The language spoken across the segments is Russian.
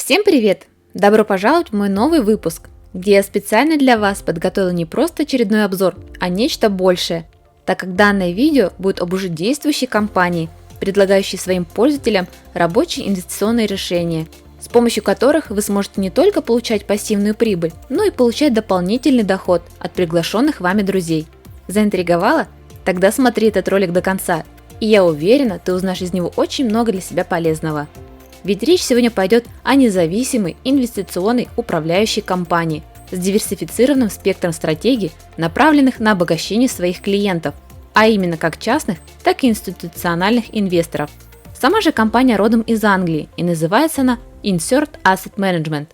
Всем привет! Добро пожаловать в мой новый выпуск, где я специально для вас подготовила не просто очередной обзор, а нечто большее, так как данное видео будет об уже действующей компании, предлагающей своим пользователям рабочие инвестиционные решения, с помощью которых вы сможете не только получать пассивную прибыль, но и получать дополнительный доход от приглашенных вами друзей. Заинтриговала? Тогда смотри этот ролик до конца, и я уверена, ты узнаешь из него очень много для себя полезного. Ведь речь сегодня пойдет о независимой инвестиционной управляющей компании с диверсифицированным спектром стратегий, направленных на обогащение своих клиентов, а именно как частных, так и институциональных инвесторов. Сама же компания родом из Англии и называется она Insert Asset Management.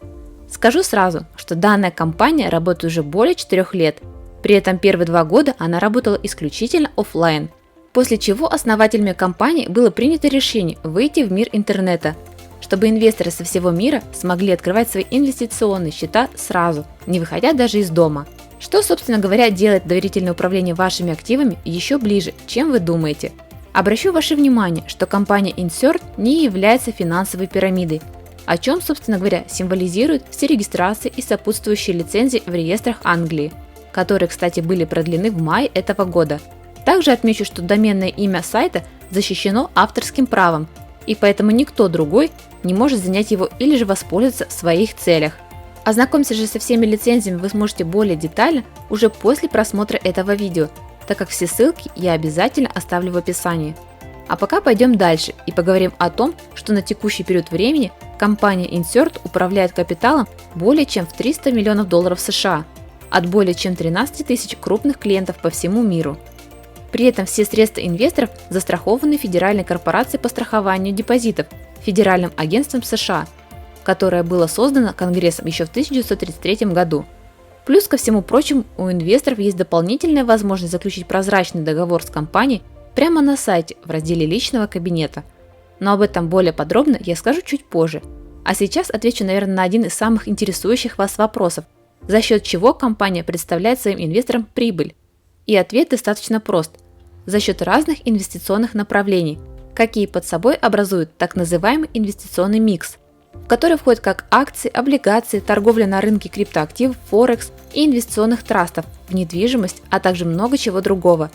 Скажу сразу, что данная компания работает уже более 4 лет, при этом первые 2 года она работала исключительно офлайн, после чего основателями компании было принято решение выйти в мир интернета, чтобы инвесторы со всего мира смогли открывать свои инвестиционные счета сразу, не выходя даже из дома. Что, собственно говоря, делает доверительное управление вашими активами еще ближе, чем вы думаете. Обращу ваше внимание, что компания Insert не является финансовой пирамидой, о чем, собственно говоря, символизируют все регистрации и сопутствующие лицензии в реестрах Англии, которые, кстати, были продлены в мае этого года. Также отмечу, что доменное имя сайта защищено авторским правом, и поэтому никто другой не может занять его или же воспользоваться в своих целях. Ознакомиться же со всеми лицензиями вы сможете более детально уже после просмотра этого видео, так как все ссылки я обязательно оставлю в описании. А пока пойдем дальше и поговорим о том, что на текущий период времени компания Insert управляет капиталом более чем в $300 миллионов США от более чем 13 тысяч крупных клиентов по всему миру. При этом все средства инвесторов застрахованы Федеральной корпорацией по страхованию депозитов, Федеральным агентством США, которое было создано Конгрессом еще в 1933 году. Плюс ко всему прочему, у инвесторов есть дополнительная возможность заключить прозрачный договор с компанией прямо на сайте в разделе личного кабинета. Но об этом более подробно я скажу чуть позже. А сейчас отвечу, наверное, на один из самых интересующих вас вопросов, за счет чего компания представляет своим инвесторам прибыль. И ответ достаточно прост. За счет разных инвестиционных направлений, какие под собой образуют так называемый инвестиционный микс, в который входят как акции, облигации, торговля на рынке криптоактивов, Форекс и инвестиционных трастов в недвижимость, а также много чего другого.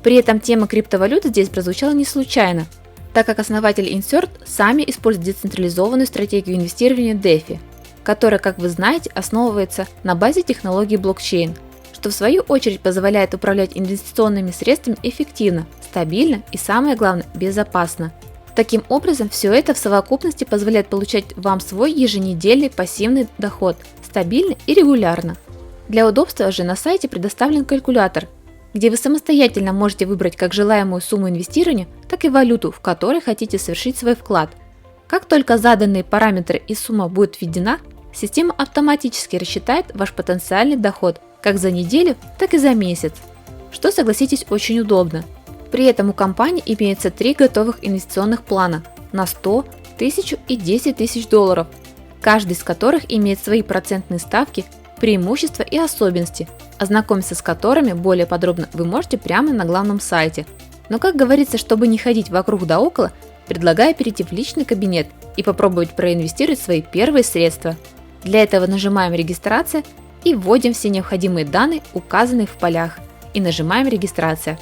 При этом тема криптовалют здесь прозвучала не случайно, так как основатели Insert сами используют децентрализованную стратегию инвестирования DeFi, которая, как вы знаете, основывается на базе технологии блокчейн, что в свою очередь позволяет управлять инвестиционными средствами эффективно, стабильно и, самое главное, безопасно. Таким образом, все это в совокупности позволяет получать вам свой еженедельный пассивный доход, стабильно и регулярно. Для удобства же на сайте предоставлен калькулятор, где вы самостоятельно можете выбрать как желаемую сумму инвестирования, так и валюту, в которой хотите совершить свой вклад. Как только заданные параметры и сумма будет введена, система автоматически рассчитает ваш потенциальный доход как за неделю, так и за месяц, что, согласитесь, очень удобно. При этом у компании имеется 3 готовых инвестиционных плана на 100, 1000 и 10 тысяч долларов, каждый из которых имеет свои процентные ставки, преимущества и особенности, ознакомиться с которыми более подробно вы можете прямо на главном сайте. Но, как говорится, чтобы не ходить вокруг да около, предлагаю перейти в личный кабинет и попробовать проинвестировать свои первые средства. Для этого нажимаем «Регистрация» и вводим все необходимые данные, указанные в полях, и нажимаем «Регистрация».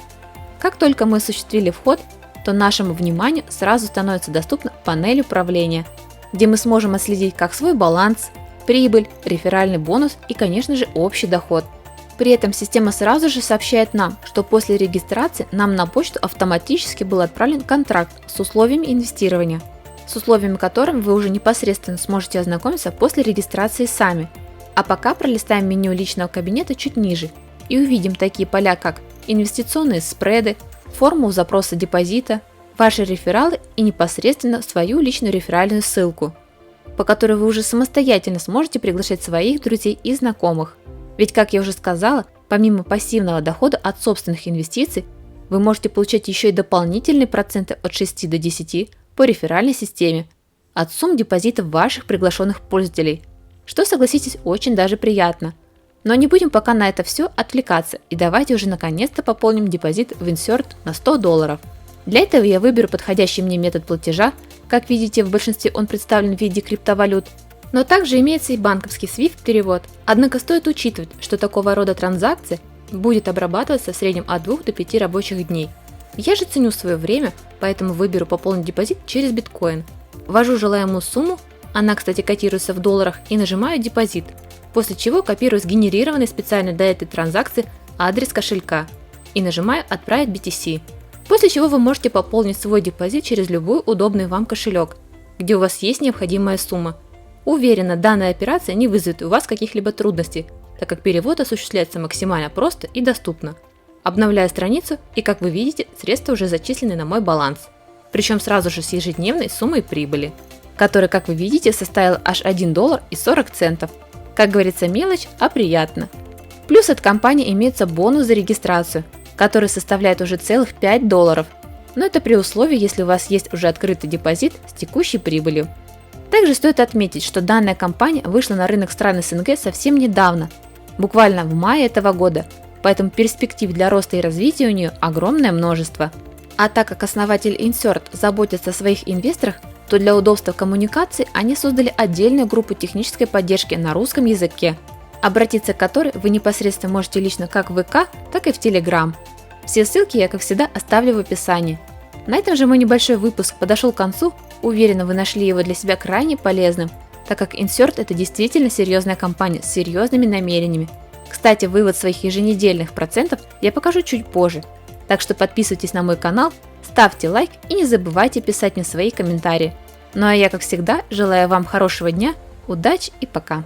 Как только мы осуществили вход, то нашему вниманию сразу становится доступна панель управления, где мы сможем отследить как свой баланс, прибыль, реферальный бонус и, конечно же, общий доход. При этом система сразу же сообщает нам, что после регистрации нам на почту автоматически был отправлен контракт с условиями инвестирования, с условиями которым вы уже непосредственно сможете ознакомиться после регистрации сами. А пока пролистаем меню личного кабинета чуть ниже и увидим такие поля, как инвестиционные спреды, форму запроса депозита, ваши рефералы и непосредственно свою личную реферальную ссылку, по которой вы уже самостоятельно сможете приглашать своих друзей и знакомых. Ведь, как я уже сказала, помимо пассивного дохода от собственных инвестиций, вы можете получать еще и дополнительные проценты от 6 до 10 по реферальной системе от сумм депозитов ваших приглашенных пользователей, что, согласитесь, очень даже приятно. Но не будем пока на это все отвлекаться и давайте уже наконец-то пополним депозит в Insert на $100. Для этого я выберу подходящий мне метод платежа, как видите, в большинстве он представлен в виде криптовалют, Но также имеется и банковский SWIFT-перевод, однако стоит учитывать, что такого рода транзакции будет обрабатываться в среднем от 2 до 5 рабочих дней. Я же ценю свое время, поэтому выберу пополнить депозит через биткоин. Ввожу желаемую сумму, она, кстати, котируется в долларах, и нажимаю депозит, после чего копирую сгенерированный специально для этой транзакции адрес кошелька и нажимаю «Отправить BTC», после чего вы можете пополнить свой депозит через любой удобный вам кошелек, где у вас есть необходимая сумма. Уверена, данная операция не вызовет у вас каких-либо трудностей, так как перевод осуществляется максимально просто и доступно. Обновляю страницу, и как вы видите, средства уже зачислены на мой баланс. Причем сразу же с ежедневной суммой прибыли, которая, как вы видите, составила аж $1.40. Как говорится, мелочь, а приятно. Плюс от компании имеется бонус за регистрацию, который составляет уже целых $5. Но это при условии, если у вас есть уже открытый депозит с текущей прибылью. Также стоит отметить, что данная компания вышла на рынок стран СНГ совсем недавно, буквально в мае этого года, поэтому перспектив для роста и развития у нее огромное множество. А так как основатель Insert заботится о своих инвесторах, то для удобства коммуникации они создали отдельную группу технической поддержки на русском языке, обратиться к которой вы непосредственно можете лично как в ВК, так и в Telegram. Все ссылки я, как всегда, оставлю в описании. На этом же мой небольшой выпуск подошел к концу, уверена, вы нашли его для себя крайне полезным, так как Insert это действительно серьезная компания с серьезными намерениями. Кстати, вывод своих еженедельных процентов я покажу чуть позже, так что подписывайтесь на мой канал, ставьте лайк и не забывайте писать мне свои комментарии. Ну а я, как всегда, желаю вам хорошего дня, удачи и пока!